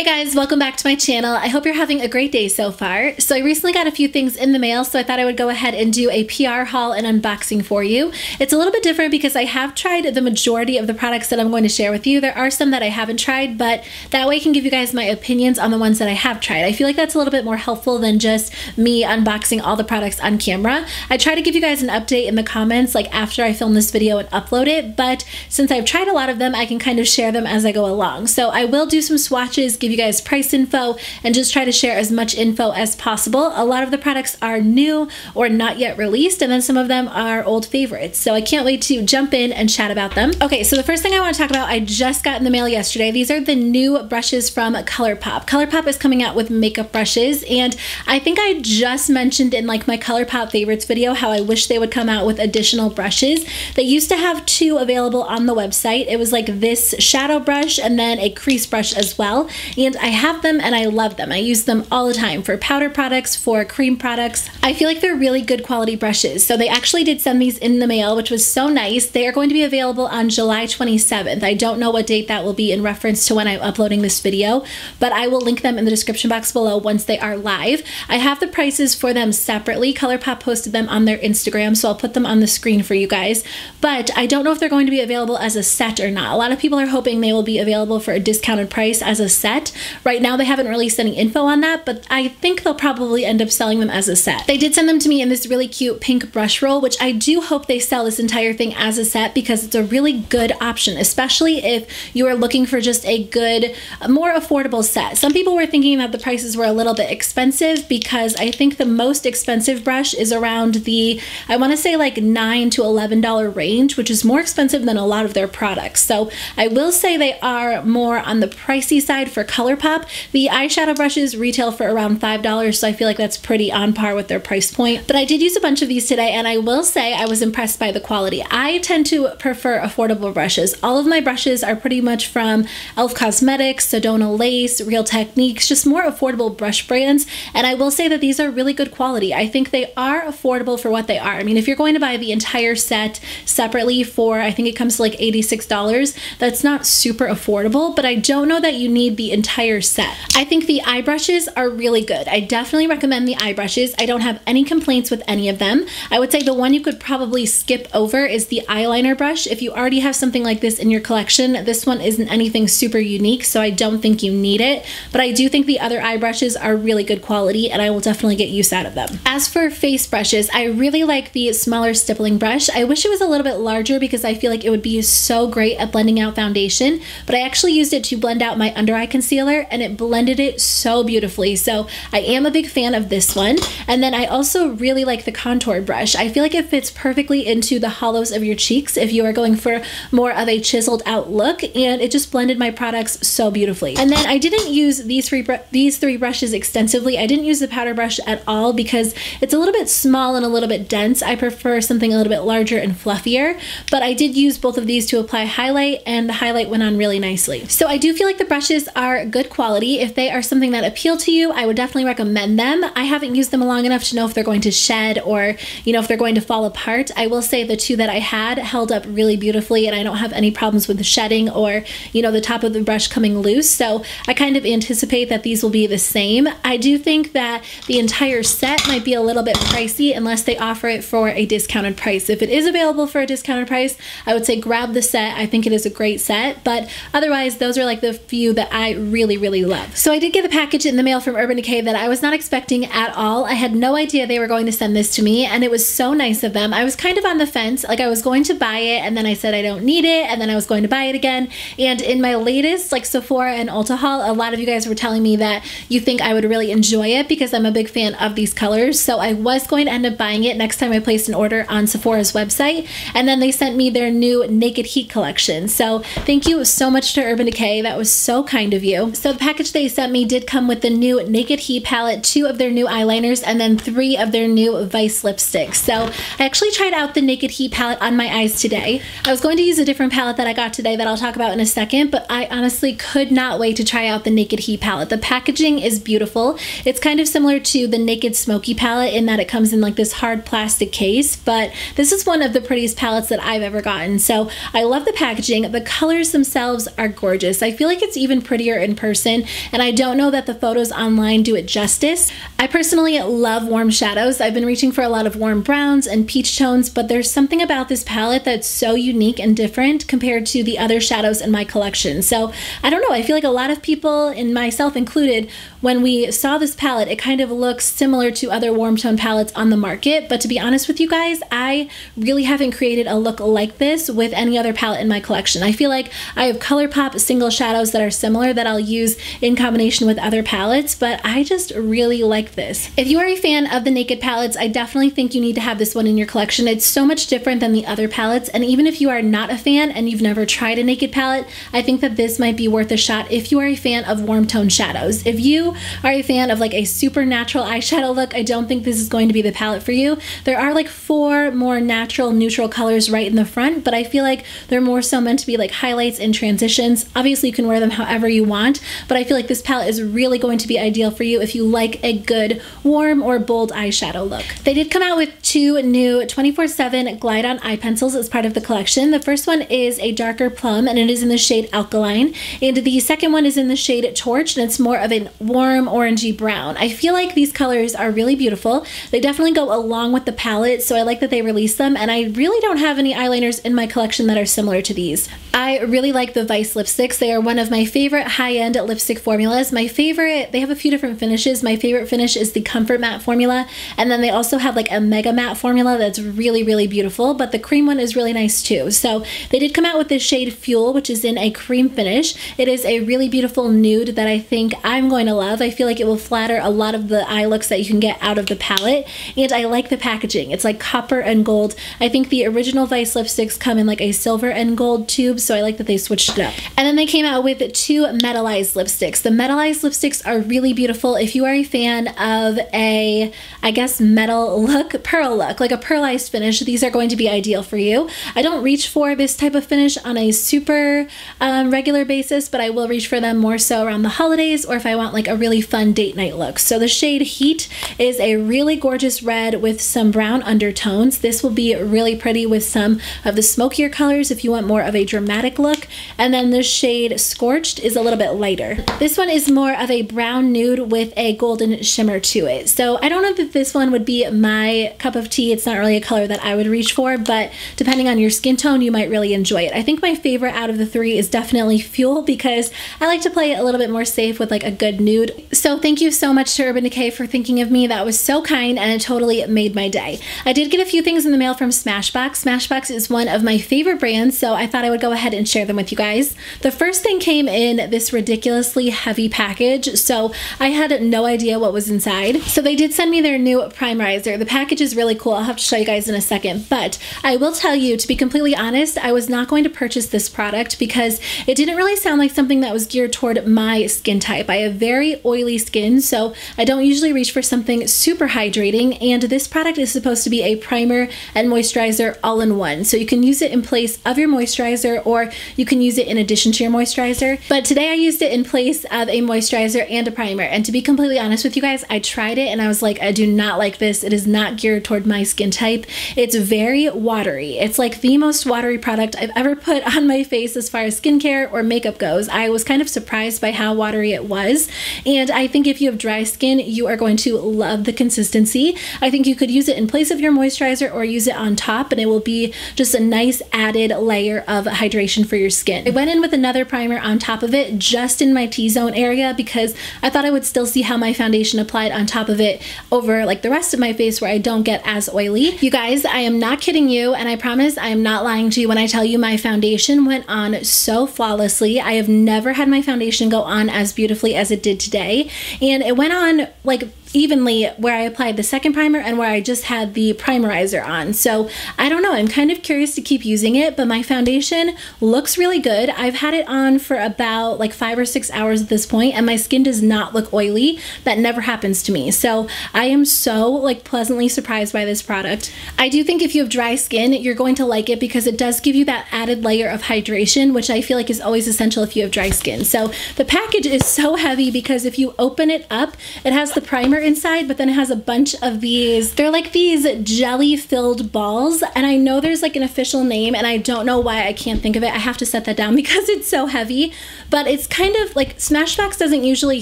Hey guys, welcome back to my channel. I hope you're having a great day so far. So I recently got a few things in the mail, so I thought I would go ahead and do a PR haul and unboxing for you. It's a little bit different because I have tried the majority of the products that I'm going to share with you. There are some that I haven't tried, but that way I can give you guys my opinions on the ones that I have tried. I feel like that's a little bit more helpful than just me unboxing all the products on camera. I try to give you guys an update in the comments like after I film this video and upload it, but since I've tried a lot of them, I can kind of share them as I go along. So I will do some swatches, give you guys price info, and just try to share as much info as possible. A lot of the products are new or not yet released, and then some of them are old favorites. So I can't wait to jump in and chat about them. Okay, so the first thing I want to talk about, I just got in the mail yesterday. These are the new brushes from Colourpop. Colourpop is coming out with makeup brushes, and I think I just mentioned in like my Colourpop favorites video how I wish they would come out with additional brushes. They used to have two available on the website. It was like this shadow brush and then a crease brush as well, and I have them and I love them. I use them all the time for powder products, for cream products. I feel like they're really good quality brushes. So they actually did send these in the mail, which was so nice. They are going to be available on July 27th. I don't know what date that will be in reference to when I'm uploading this video, but I will link them in the description box below once they are live. I have the prices for them separately. Colourpop posted them on their Instagram, so I'll put them on the screen for you guys, but I don't know if they're going to be available as a set or not. A lot of people are hoping they will be available for a discounted price as a set. Right now they haven't released any info on that, but I think they'll probably end up selling them as a set. They did send them to me in this really cute pink brush roll, which I do hope they sell this entire thing as a set because it's a really good option, especially if you are looking for just a good, more affordable set. Some people were thinking that the prices were a little bit expensive because I think the most expensive brush is around the, I want to say like $9 to $11 range, which is more expensive than a lot of their products. So I will say they are more on the pricey side for Colourpop. The eyeshadow brushes retail for around $5, so I feel like that's pretty on par with their price point. But I did use a bunch of these today, and I will say I was impressed by the quality. I tend to prefer affordable brushes. All of my brushes are pretty much from e.l.f. Cosmetics, Sedona Lace, Real Techniques, just more affordable brush brands, and I will say that these are really good quality. I think they are affordable for what they are. I mean, if you're going to buy the entire set separately for, I think it comes to like $86, that's not super affordable, but I don't know that you need the entire set. I think the eye brushes are really good. I definitely recommend the eye brushes. I don't have any complaints with any of them. I would say the one you could probably skip over is the eyeliner brush. If you already have something like this in your collection, this one isn't anything super unique, so I don't think you need it, but I do think the other eye brushes are really good quality and I will definitely get use out of them. As for face brushes, I really like the smaller stippling brush. I wish it was a little bit larger because I feel like it would be so great at blending out foundation, but I actually used it to blend out my under eye concealer and it blended it so beautifully. So I am a big fan of this one. And then I also really like the contour brush. I feel like it fits perfectly into the hollows of your cheeks if you are going for more of a chiseled out look, and it just blended my products so beautifully. And then I didn't use these three brushes extensively. I didn't use the powder brush at all because it's a little bit small and a little bit dense. I prefer something a little bit larger and fluffier, but I did use both of these to apply highlight, and the highlight went on really nicely. So I do feel like the brushes are good quality. If they are something that appeal to you, I would definitely recommend them. I haven't used them long enough to know if they're going to shed or, you know, if they're going to fall apart. I will say the two that I had held up really beautifully and I don't have any problems with the shedding or, you know, the top of the brush coming loose. So I kind of anticipate that these will be the same. I do think that the entire set might be a little bit pricey unless they offer it for a discounted price. If it is available for a discounted price, I would say grab the set. I think it is a great set, but otherwise those are like the few that I really love. So I did get a package in the mail from Urban Decay that I was not expecting at all. I had no idea they were going to send this to me, and it was so nice of them. I was kind of on the fence. Like I was going to buy it and then I said I don't need it, and then I was going to buy it again. And in my latest like Sephora and Ulta haul, a lot of you guys were telling me that you think I would really enjoy it because I'm a big fan of these colors. So I was going to end up buying it next time I placed an order on Sephora's website, and then they sent me their new Naked Heat collection. So thank you so much to Urban Decay. That was so kind of you. So the package they sent me did come with the new Naked Heat palette, 2 of their new eyeliners, and then 3 of their new Vice lipsticks. So I actually tried out the Naked Heat palette on my eyes today. I was going to use a different palette that I got today that I'll talk about in a second, but I honestly could not wait to try out the Naked Heat palette. The packaging is beautiful. It's kind of similar to the Naked Smoky palette in that it comes in like this hard plastic case, but this is one of the prettiest palettes that I've ever gotten. So I love the packaging. The colors themselves are gorgeous. I feel like it's even prettier in in person, and I don't know that the photos online do it justice. I personally love warm shadows. I've been reaching for a lot of warm browns and peach tones, but there's something about this palette that's so unique and different compared to the other shadows in my collection. So I don't know, I feel like a lot of people, and myself included, when we saw this palette, it kind of looks similar to other warm tone palettes on the market, but to be honest with you guys, I really haven't created a look like this with any other palette in my collection. I feel like I have Colourpop single shadows that are similar that I'll use in combination with other palettes, but I just really like this. If you are a fan of the Naked palettes, I definitely think you need to have this one in your collection. It's so much different than the other palettes, and even if you are not a fan and you've never tried a Naked palette, I think that this might be worth a shot if you are a fan of warm tone shadows. If you are a fan of like a super natural eyeshadow look, I don't think this is going to be the palette for you. There are like 4 more natural neutral colors right in the front, but I feel like they're more so meant to be like highlights and transitions. Obviously you can wear them however you want, but I feel like this palette is really going to be ideal for you if you like a good warm or bold eyeshadow look. They did come out with 2 new 24/7 glide on eye pencils as part of the collection. The first one is a darker plum and it is in the shade Alkaline, and the second one is in the shade Torch and it's more of a warm orangey brown. I feel like these colors are really beautiful. They definitely go along with the palette, so I like that they released them, and I really don't have any eyeliners in my collection that are similar to these. I really like the Vice lipsticks. They are one of my favorite high-end lipstick formulas. My favorite, they have a few different finishes. My favorite finish is the Comfort Matte formula, and then they also have like a Mega Matte formula that's really, really beautiful, but the cream one is really nice too. So they did come out with this shade Fuel, which is in a cream finish. It is a really beautiful nude that I think I'm going to love. I feel like it will flatter a lot of the eye looks that you can get out of the palette, and I like the packaging. It's like copper and gold. I think the original Vice lipsticks come in like a silver and gold tube, so I like that they switched it up. And then they came out with 2 metallized lipsticks. The metallized lipsticks are really beautiful. If you are a fan of a, I guess, metal look, pearl look, like a pearlized finish, these are going to be ideal for you. I don't reach for this type of finish on a super regular basis, but I will reach for them more so around the holidays or if I want like a really fun date night look. So the shade Heat is a really gorgeous red with some brown undertones. This will be really pretty with some of the smokier colors if you want more of a dramatic look. And then the shade Scorched is a little bit lighter. This one is more of a brown nude with a golden shimmer to it. So I don't know that this one would be my cup of tea. It's not really a color that I would reach for, but depending on your skin tone, you might really enjoy it. I think my favorite out of the 3 is definitely Fuel because I like to play it a little bit more safe with like a good nude. So thank you so much to Urban Decay for thinking of me. That was so kind and it totally made my day. I did get a few things in the mail from Smashbox. Smashbox is one of my favorite brands, so I thought I would go ahead and share them with you guys. The first thing came in this ridiculously heavy package, so I had no idea what was inside. So they did send me their new Primerizer. The package is really cool. I'll have to show you guys in a second, but I will tell you, to be completely honest, I was not going to purchase this product because it didn't really sound like something that was geared toward my skin type. I have very oily skin, so I don't usually reach for something super hydrating, and this product is supposed to be a primer and moisturizer all in one. So you can use it in place of your moisturizer or you can use it in addition to your moisturizer. But today I used it in place of a moisturizer and a primer, and to be completely honest with you guys, I tried it and I was like, I do not like this. It is not geared toward my skin type. It's very watery. It's like the most watery product I've ever put on my face as far as skincare or makeup goes. I was kind of surprised by how watery it was, and I think if you have dry skin, you are going to love the consistency. I think you could use it in place of your moisturizer or use it on top, and it will be just a nice added layer of hydration for your skin. I went in with another primer on top of it just in my T-zone area because I thought I would still see how my foundation applied on top of it over like the rest of my face where I don't get as oily. You guys, I am not kidding you, and I promise I am not lying to you when I tell you my foundation went on so flawlessly. I have never had my foundation go on as beautifully as it did today, and it went on like evenly where I applied the second primer and where I just had the Primerizer on. So I don't know, I'm kind of curious to keep using it, but my foundation looks really good. I've had it on for about like 5 or 6 hours at this point, and my skin does not look oily. That never happens to me. So I am so like pleasantly surprised by this product. I do think if you have dry skin, you're going to like it because it does give you that added layer of hydration, which I feel like is always essential if you have dry skin. So the package is so heavy because if you open it up, it has the primer inside, but then it has a bunch of these, they're like these jelly filled balls, and I know there's like an official name and I don't know why I can't think of it. I have to set that down because it's so heavy, but it's kind of like Smashbox doesn't usually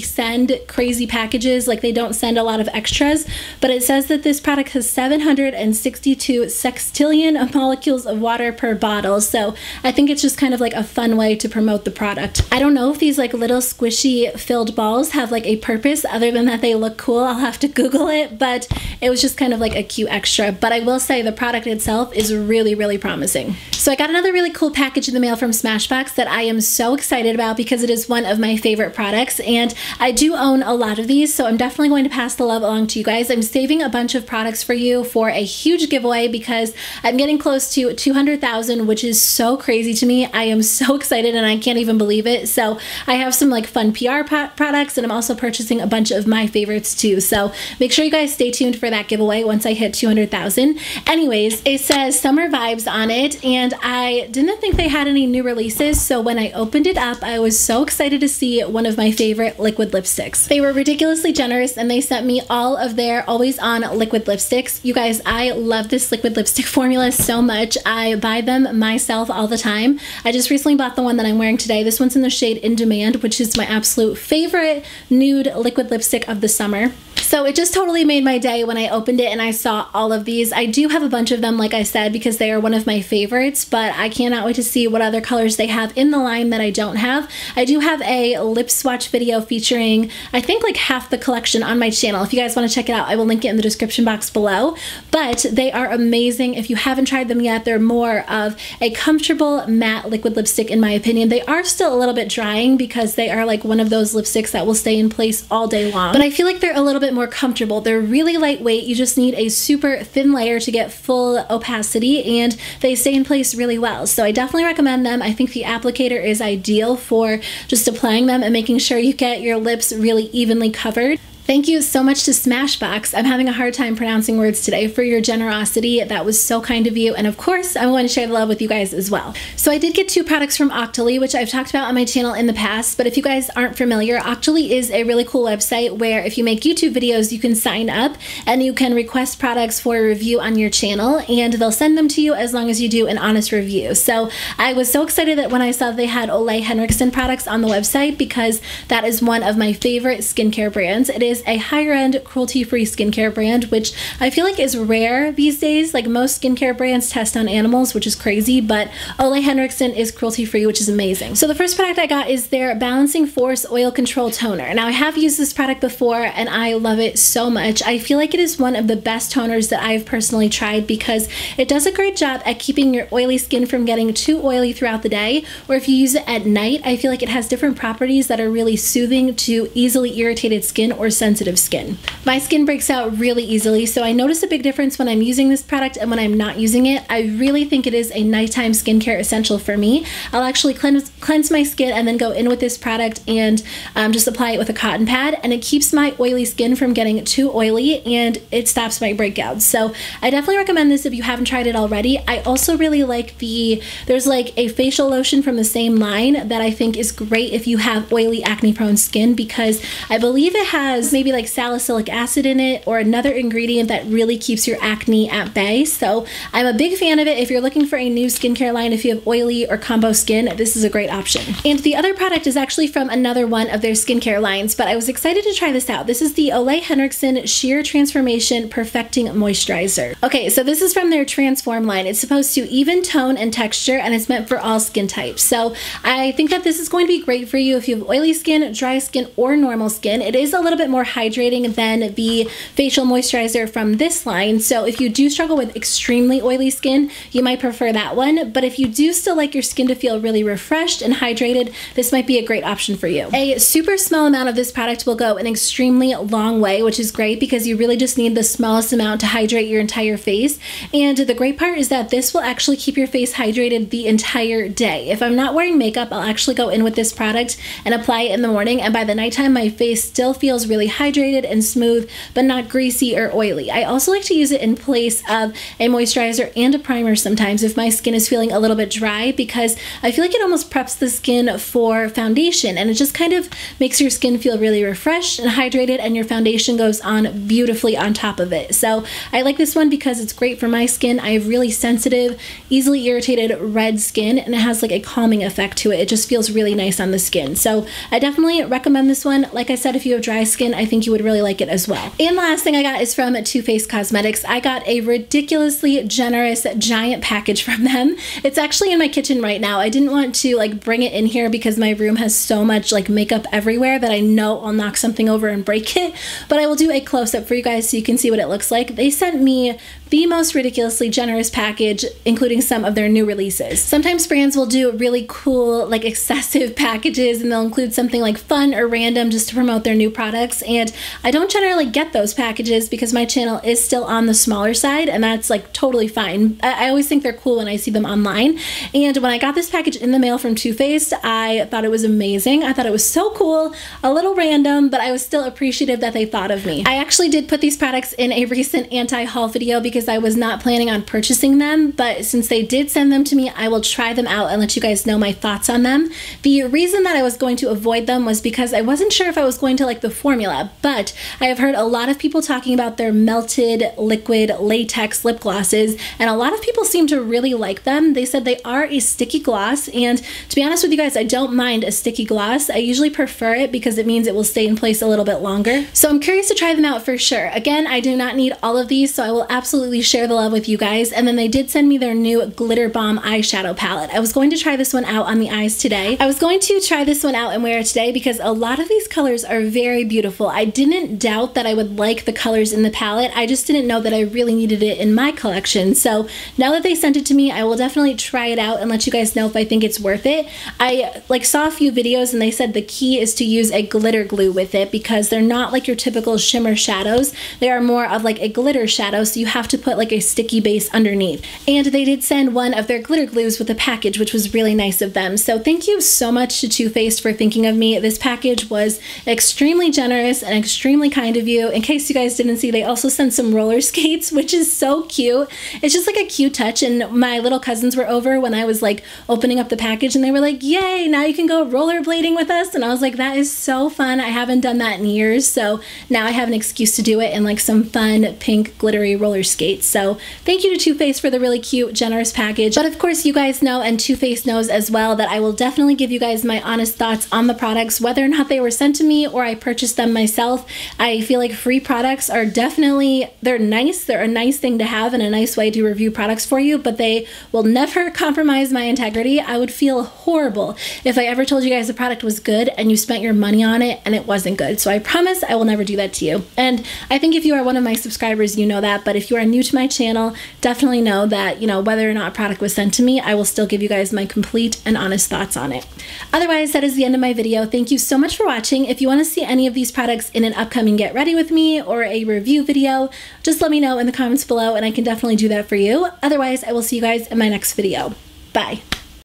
send crazy packages, like they don't send a lot of extras, but it says that this product has 762 sextillion molecules of water per bottle, so I think it's just kind of like a fun way to promote the product. I don't know if these like little squishy filled balls have like a purpose other than that they look cool. I'll have to Google it, but it was just kind of like a cute extra. But I will say the product itself is really, really promising. So I got another really cool package in the mail from Smashbox that I am so excited about because it is one of my favorite products, and I do own a lot of these, so I'm definitely going to pass the love along to you guys. I'm saving a bunch of products for you for a huge giveaway because I'm getting close to 200,000, which is so crazy to me. I am so excited and I can't even believe it. So I have some like fun PR products, and I'm also purchasing a bunch of my favorites too. So make sure you guys stay tuned for that giveaway once I hit 200,000. Anyways, it says summer vibes on it, and I didn't think they had any new releases, so when I opened it up, I was so excited to see one of my favorite liquid lipsticks. They were ridiculously generous and they sent me all of their always on liquid lipsticks. You guys, I love this liquid lipstick formula so much. I buy them myself all the time. I just recently bought the one that I'm wearing today. This one's in the shade In Demand, which is my absolute favorite nude liquid lipstick of the summer. So it just totally made my day when I opened it and I saw all of these. I do have a bunch of them, like I said, because they are one of my favorites, but I cannot wait to see what other colors they have in the line that I don't have. I do have a lip swatch video featuring, I think, like half the collection on my channel. If you guys want to check it out, I will link it in the description box below. But they are amazing. If you haven't tried them yet, they're more of a comfortable matte liquid lipstick in my opinion. They are still a little bit drying because they are like one of those lipsticks that will stay in place all day long. But I feel like they're a little bit more comfortable. They're really lightweight. You just need a super thin layer to get full opacity, and they stay in place really well. So I definitely recommend them. I think the applicator is ideal for just applying them and making sure you get your lips really evenly covered. Thank you so much to Smashbox. I'm having a hard time pronouncing words today, for your generosity. That was so kind of you. And of course, I want to share the love with you guys as well. So I did get 2 products from Octoly, which I've talked about on my channel in the past. But if you guys aren't familiar, Octoly is a really cool website where if you make YouTube videos, you can sign up and you can request products for a review on your channel, and they'll send them to you as long as you do an honest review. So I was so excited that when I saw they had Ole Henriksen products on the website, because that is one of my favorite skincare brands. It is a higher-end cruelty-free skincare brand, which I feel like is rare these days. Like most skincare brands test on animals, which is crazy, but Ole Henriksen is cruelty-free, which is amazing. So the first product I got is their Balancing Force Oil Control Toner. Now I have used this product before and I love it so much. I feel like it is one of the best toners that I've personally tried because it does a great job at keeping your oily skin from getting too oily throughout the day, or if you use it at night, I feel like it has different properties that are really soothing to easily irritated skin or sensitive skin. My skin breaks out really easily, so I notice a big difference when I'm using this product and when I'm not using it. I really think it is a nighttime skincare essential for me. I'll actually cleanse my skin and then go in with this product and just apply it with a cotton pad, and it keeps my oily skin from getting too oily and it stops my breakouts. So I definitely recommend this if you haven't tried it already. I also really like there's like a facial lotion from the same line that I think is great if you have oily acne prone skin, because I believe it has maybe like salicylic acid in it or another ingredient that really keeps your acne at bay. So I'm a big fan of it. If you're looking for a new skincare line, if you have oily or combo skin, this is a great option. And the other product is actually from another one of their skincare lines, but I was excited to try this out. This is the Ole Henriksen Sheer Transformation Perfecting Moisturizer. Okay, so this is from their Transform line. It's supposed to even tone and texture, and it's meant for all skin types. So I think that this is going to be great for you if you have oily skin, dry skin, or normal skin. It is a little bit more hydrating than the facial moisturizer from this line. So if you do struggle with extremely oily skin, you might prefer that one. But if you do still like your skin to feel really refreshed and hydrated, this might be a great option for you. A super small amount of this product will go an extremely long way, which is great because you really just need the smallest amount to hydrate your entire face. And the great part is that this will actually keep your face hydrated the entire day. If I'm not wearing makeup, I'll actually go in with this product and apply it in the morning, and by the nighttime my face still feels really hydrated and smooth, but not greasy or oily. I also like to use it in place of a moisturizer and a primer sometimes if my skin is feeling a little bit dry, because I feel like it almost preps the skin for foundation, and it just kind of makes your skin feel really refreshed and hydrated, and your foundation goes on beautifully on top of it. So I like this one because it's great for my skin. I have really sensitive, easily irritated red skin, and it has like a calming effect to it. It just feels really nice on the skin. So I definitely recommend this one. Like I said, if you have dry skin, I think you would really like it as well. And the last thing I got is from Too Faced Cosmetics. I got a ridiculously generous giant package from them. It's actually in my kitchen right now. I didn't want to like bring it in here because my room has so much like makeup everywhere that I know I'll knock something over and break it, but I will do a close-up for you guys so you can see what it looks like. They sent me the most ridiculously generous package, including some of their new releases. Sometimes brands will do really cool, like excessive packages, and they'll include something like fun or random just to promote their new products, and I don't generally get those packages because my channel is still on the smaller side, and that's like totally fine. I always think they're cool when I see them online, and when I got this package in the mail from Too Faced, I thought it was amazing. I thought it was so cool, a little random, but I was still appreciative that they thought of me. I actually did put these products in a recent anti-haul video because I was not planning on purchasing them, but since they did send them to me, I will try them out and let you guys know my thoughts on them. The reason that I was going to avoid them was because I wasn't sure if I was going to like the formula, but I have heard a lot of people talking about their melted liquid latex lip glosses, and a lot of people seem to really like them. They said they are a sticky gloss, and to be honest with you guys, I don't mind a sticky gloss. I usually prefer it because it means it will stay in place a little bit longer. So I'm curious to try them out for sure. Again, I do not need all of these, so I will absolutely share the love with you guys. And then they did send me their new Glitter Bomb eyeshadow palette. I was going to try this one out on the eyes today. I was going to try this one out and wear it today because a lot of these colors are very beautiful. I didn't doubt that I would like the colors in the palette. I just didn't know that I really needed it in my collection. So now that they sent it to me, I will definitely try it out and let you guys know if I think it's worth it. I saw a few videos and they said the key is to use a glitter glue with it because they're not like your typical shimmer shadows. They are more of like a glitter shadow, so you have to put like a sticky base underneath. And they did send one of their glitter glues with a package, which was really nice of them. So thank you so much to Too Faced for thinking of me. This package was extremely generous and extremely kind of you. In case you guys didn't see, they also sent some roller skates, which is so cute. It's just like a cute touch, and my little cousins were over when I was like opening up the package and they were like, yay, now you can go rollerblading with us. And I was like, that is so fun. I haven't done that in years, so now I have an excuse to do it in like some fun pink glittery roller skates. So thank you to Too Faced for the really cute, generous package. But of course, you guys know, and Too Faced knows as well, that I will definitely give you guys my honest thoughts on the products, whether or not they were sent to me or I purchased them myself. I feel like free products are definitely, they're nice. They're a nice thing to have and a nice way to review products for you, but they will never compromise my integrity. I would feel horrible if I ever told you guys the product was good and you spent your money on it and it wasn't good. So I promise I will never do that to you. And I think if you are one of my subscribers, you know that, but if you are new to my channel, definitely know that, you know, whether or not a product was sent to me, I will still give you guys my complete and honest thoughts on it. Otherwise, that is the end of my video. Thank you so much for watching. If you want to see any of these products in an upcoming Get Ready With Me or a review video, just let me know in the comments below and I can definitely do that for you. Otherwise, I will see you guys in my next video. Bye.